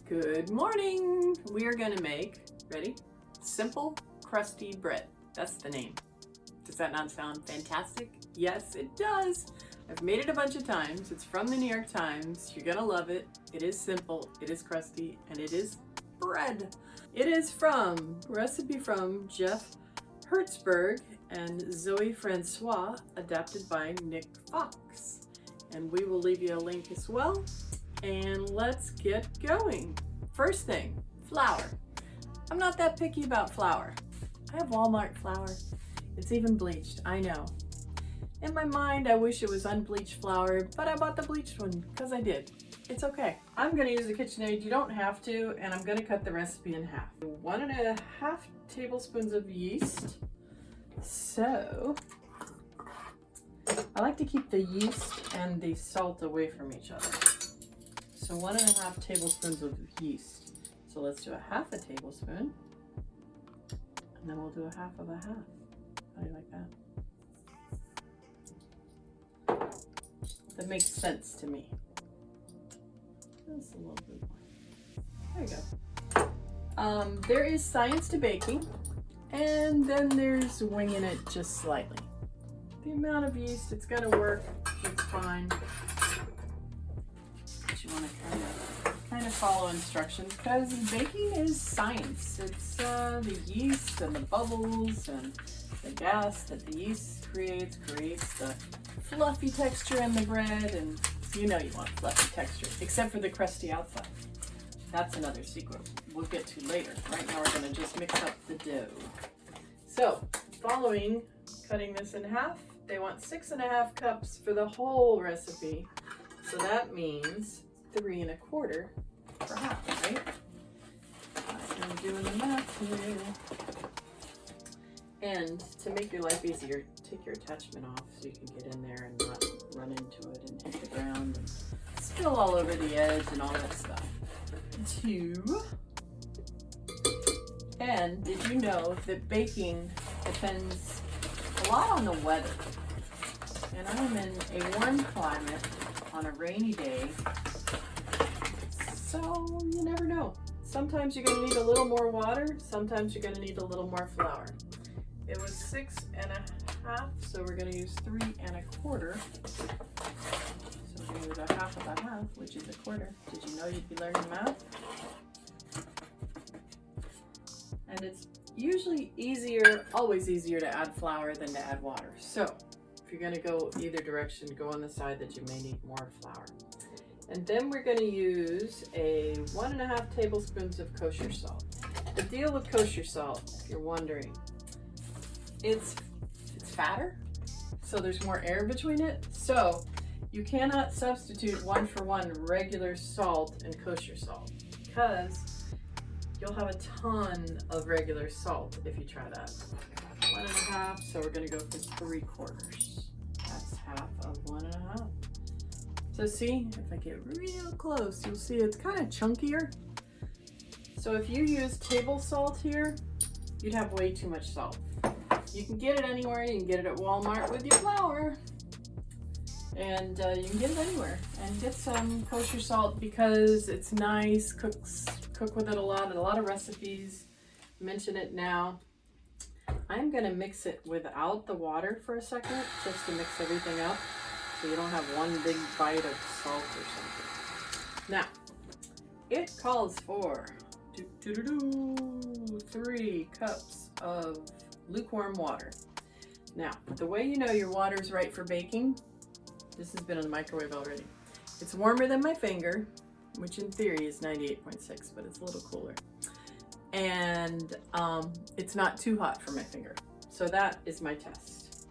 Good morning! We are gonna make, ready? Simple Crusty Bread. That's the name. Does that not sound fantastic? Yes, it does! I've made it a bunch of times. It's from the New York Times. You're gonna love it. It is simple, it is crusty, and it is bread. It is recipe from Jeff Hertzberg and Zoe Francois, adapted by Nick Fox. And we will leave you a link as well. And let's get going. First thing, flour. I'm not that picky about flour. I have Walmart flour. It's even bleached, I know. In my mind, I wish it was unbleached flour, but I bought the bleached one because I did. It's okay. I'm gonna use a KitchenAid. You don't have to, and I'm gonna cut the recipe in half. 1.5 tablespoons of yeast. So, I like to keep the yeast and the salt away from each other. So 1.5 tablespoons of yeast. So let's do 1/2 tablespoon. And then we'll do 1/2 of a half. How do you like that? That makes sense to me. Just a little bit more. There you go. There is science to baking, and then there's winging it just slightly. The amount of yeast, it's gonna work, it's fine. But you wanna kind of follow instructions, because baking is science. It's the yeast and the bubbles and the gas that the yeast creates the fluffy texture in the bread, and you know you want fluffy texture, except for the crusty outside. That's another secret we'll get to later. Right now we're gonna just mix up the dough. So, following cutting this in half, they want 6.5 cups for the whole recipe. So that means 3 1/4 for half, right? I'm doing the math here. And to make your life easier, take your attachment off so you can get in there and not run into it and hit the ground and spill all over the edge and all that stuff. 2. And did you know that baking depends a lot on the weather? And I'm in a warm climate on a rainy day, so you never know. Sometimes you're going to need a little more water, sometimes you're going to need a little more flour. It was 6.5, so we're going to use 3 1/4. So we're going to use 1/2 of a half, which is 1/4. Did you know you'd be learning math? And it's usually easier, always easier to add flour than to add water. So if you're going to go either direction, go on the side that you may need more flour. And then we're going to use a 1.5 tablespoons of kosher salt. The deal with kosher salt, if you're wondering, it's fatter, so there's more air between it. So you cannot substitute 1-for-1 regular salt and kosher salt, because you'll have a ton of regular salt if you try that. 1.5, so we're going to go for 3/4. That's half of 1.5. So see, if I get real close, you'll see it's kind of chunkier. So if you use table salt here, you'd have way too much salt. You can get it anywhere. You can get it at Walmart with your flour. And you can get it anywhere. And get some kosher salt because it's nice, cook with it a lot, and a lot of recipes mention it now. I'm gonna mix it without the water for a second, just to mix everything up, so you don't have one big bite of salt or something. Now, it calls for 3 cups of lukewarm water. Now, the way you know your water is right for baking, this has been in the microwave already. It's warmer than my finger, which in theory is 98.6, but it's a little cooler. And it's not too hot for my finger. So that is my test.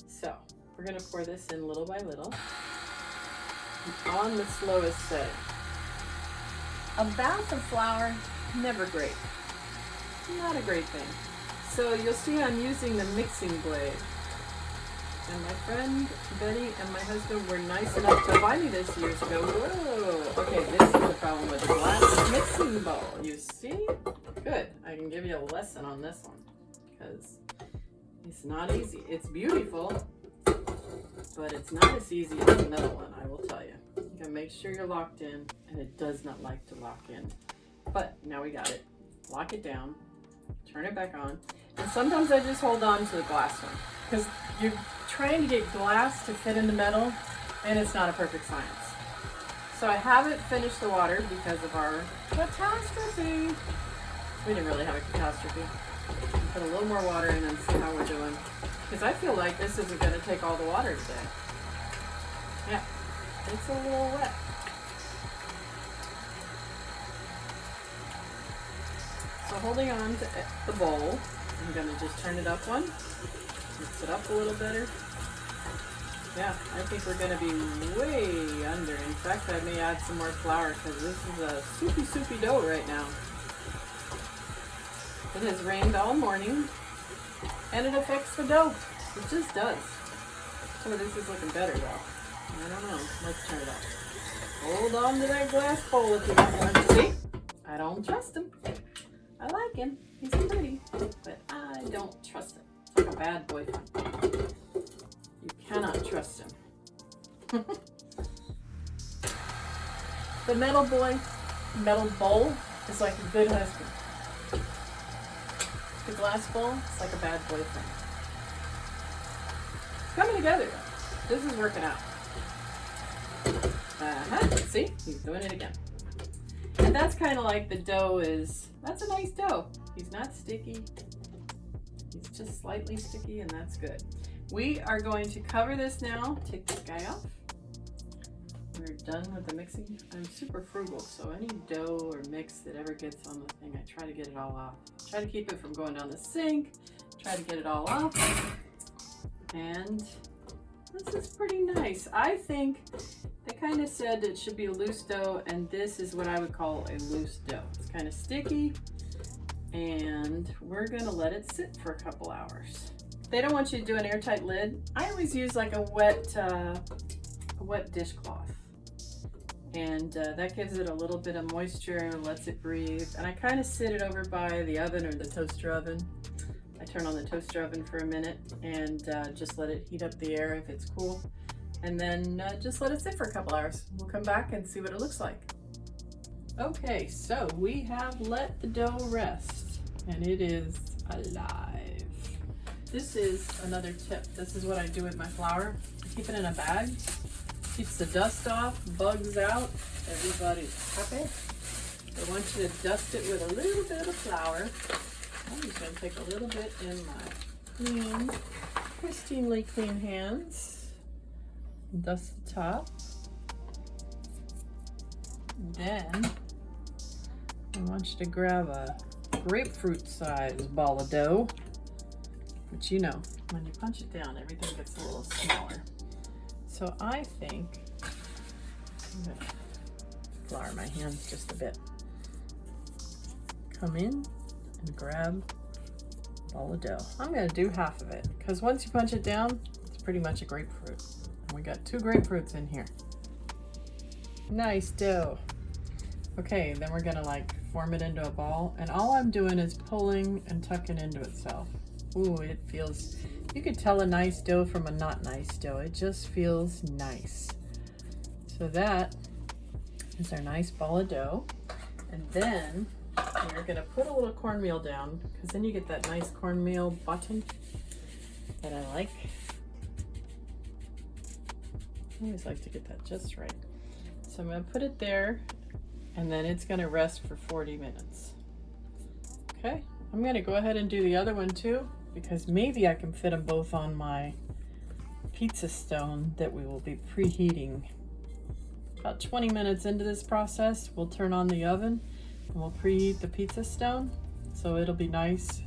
So we're gonna pour this in little by little on the slowest setting. A bath of flour, never great. Not a great thing. So you'll see I'm using the mixing blade. And my friend Betty and my husband were nice enough to buy me this years ago. Whoa! Okay, this is the problem with the glass mixing bowl. You see? Good. I can give you a lesson on this one, because it's not easy. It's beautiful, but it's not as easy as the middle one, I will tell you. You gotta make sure you're locked in, and it does not like to lock in. But now we got it. Lock it down, turn it back on. And sometimes I just hold on to the glass one because you're trying to get glass to fit in the metal, and it's not a perfect science. So I haven't finished the water because of our catastrophe. We didn't really have a catastrophe. Put a little more water in and see how we're doing. Because I feel like this isn't going to take all the water today. Yeah, it's a little wet. So holding on to the bowl, I'm going to just turn it up one, mix it up a little better. Yeah, I think we're going to be way under. In fact, I may add some more flour because this is a soupy dough right now. It has rained all morning and it affects the dough. It just does. So this is looking better though. I don't know. Let's turn it up. Hold on to that glass bowl if you want one. See? I don't trust him. I like him. He's pretty, but I don't trust him. It's like a bad boyfriend. You cannot trust him. The metal bowl is like a good husband. The glass bowl is like a bad boyfriend. It's coming together though. This is working out. See? He's doing it again. And that's kind of like the dough is, that's a nice dough. He's not sticky. He's just slightly sticky, and that's good. We are going to cover this now. Take this guy off. We're done with the mixing. I'm super frugal, so any dough or mix that ever gets on the thing, I try to get it all off. Try to keep it from going down the sink. Try to get it all off. And this is pretty nice. I think they kind of said it should be a loose dough, and this is what I would call a loose dough. It's kind of sticky, and we're gonna let it sit for a couple hours. They don't want you to do an airtight lid. I always use like a wet dishcloth, and that gives it a little bit of moisture, lets it breathe. And I kind of sit it over by the oven or the toaster oven. I turn on the toaster oven for a minute and just let it heat up the air if it's cool, and then just let it sit for a couple hours. We'll come back and see what it looks like. Okay, so we have let the dough rest, and it is alive. This is another tip. This is what I do with my flour. I keep it in a bag. Keeps the dust off, bugs out, everybody's happy. I want you to dust it with a little bit of flour. I'm just going to take a little bit in my pristinely clean hands. Dust the top. Then I want you to grab a grapefruit size ball of dough. But you know, when you punch it down, everything gets a little smaller. So I think I'm going to flour my hands just a bit. Come in and grab a ball of dough. I'm going to do half of it because once you punch it down, it's pretty much a grapefruit. And we got 2 grapefruits in here. Nice dough. Okay, then we're going to like form it into a ball, and all I'm doing is pulling and tucking into itself. Ooh, it feels, you could tell a nice dough from a not nice dough. It just feels nice. So that is our nice ball of dough. And then you're gonna put a little cornmeal down, because then you get that nice cornmeal button that I like. I always like to get that just right. So I'm gonna put it there, and then it's gonna rest for 40 minutes. Okay, I'm gonna go ahead and do the other one too, because maybe I can fit them both on my pizza stone that we will be preheating. About 20 minutes into this process, we'll turn on the oven and we'll preheat the pizza stone, so it'll be nice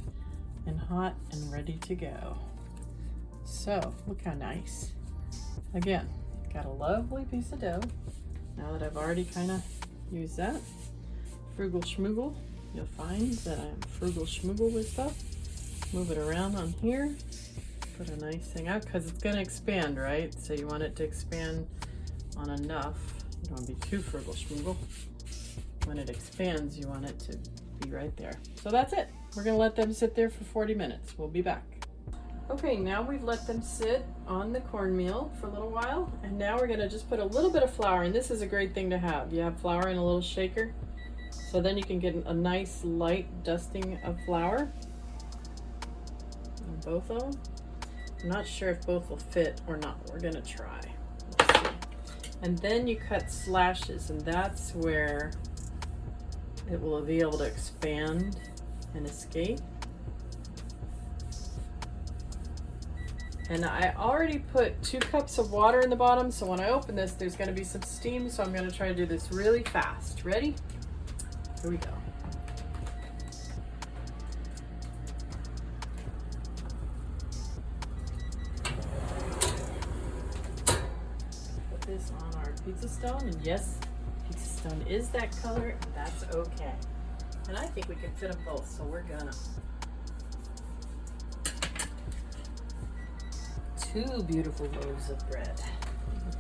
and hot and ready to go. So look how nice. Again, got a lovely piece of dough. Now that I've already kind of used that, frugal schmoogle, you'll find that I'm frugal schmoogle with stuff. Move it around on here, put a nice thing out, because it's going to expand, right? So you want it to expand on enough. You don't want to be too frugal schmoogle. When it expands, you want it to be right there. So that's it. We're going to let them sit there for 40 minutes. We'll be back. Okay, now we've let them sit on the cornmeal for a little while, and now we're gonna just put a little bit of flour, and this is a great thing to have. You have flour in a little shaker, so then you can get a nice light dusting of flour on both of them. I'm not sure if both will fit or not. We're gonna try. Let's see. And then you cut slashes, and that's where it will be able to expand and escape. And I already put 2 cups of water in the bottom, so when I open this, there's gonna be some steam, so I'm gonna try to do this really fast. Ready? Here we go. Put this on our pizza stone, and yes, pizza stone is that color, and that's okay. And I think we can fit them both, so we're gonna. 2 beautiful loaves of bread.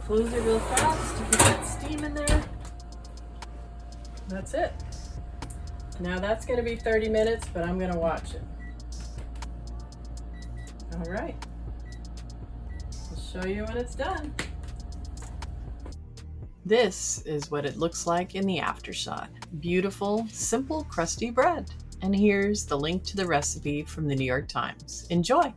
Close it real fast to get that steam in there. That's it. Now that's going to be 30 minutes, but I'm going to watch it. All right. I'll show you when it's done. This is what it looks like in the aftershot. Beautiful, simple, crusty bread. And here's the link to the recipe from the New York Times. Enjoy!